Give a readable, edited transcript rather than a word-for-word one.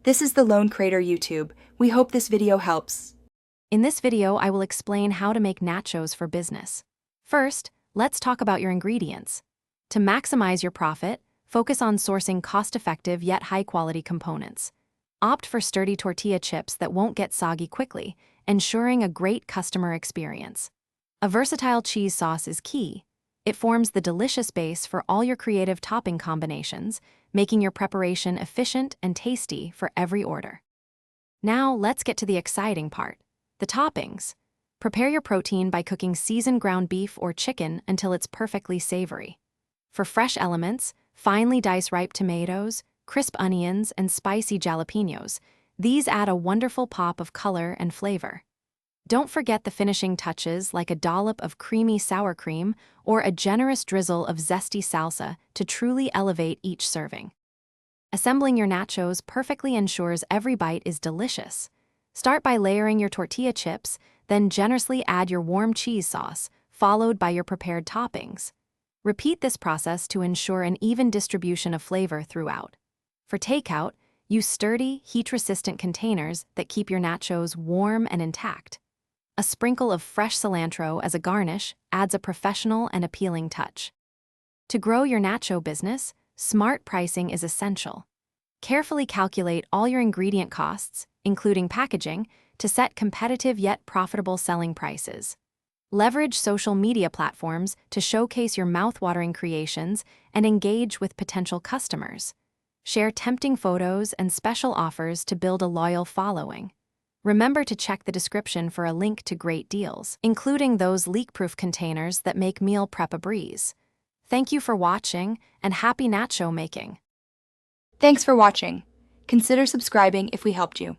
This is the Lone Crater YouTube. We hope this video helps. In this video, I will explain how to make nachos for business. First, let's talk about your ingredients. To maximize your profit, focus on sourcing cost-effective yet high-quality components. Opt for sturdy tortilla chips that won't get soggy quickly, ensuring a great customer experience. A versatile cheese sauce is key. It forms the delicious base for all your creative topping combinations, making your preparation efficient and tasty for every order. Now, let's get to the exciting part, the toppings. Prepare your protein by cooking seasoned ground beef or chicken until it's perfectly savory. For fresh elements, finely diced ripe tomatoes, crisp onions, and spicy jalapenos. These add a wonderful pop of color and flavor. Don't forget the finishing touches like a dollop of creamy sour cream or a generous drizzle of zesty salsa to truly elevate each serving. Assembling your nachos perfectly ensures every bite is delicious. Start by layering your tortilla chips, then generously add your warm cheese sauce, followed by your prepared toppings. Repeat this process to ensure an even distribution of flavor throughout. For takeout, use sturdy, heat-resistant containers that keep your nachos warm and intact. A sprinkle of fresh cilantro as a garnish adds a professional and appealing touch. To grow your nacho business, smart pricing is essential. Carefully calculate all your ingredient costs, including packaging, to set competitive yet profitable selling prices. Leverage social media platforms to showcase your mouth-watering creations and engage with potential customers. Share tempting photos and special offers to build a loyal following. Remember to check the description for a link to great deals, including those leak-proof containers that make meal prep a breeze. Thank you for watching, and happy nacho making! Thanks for watching. Consider subscribing if we helped you.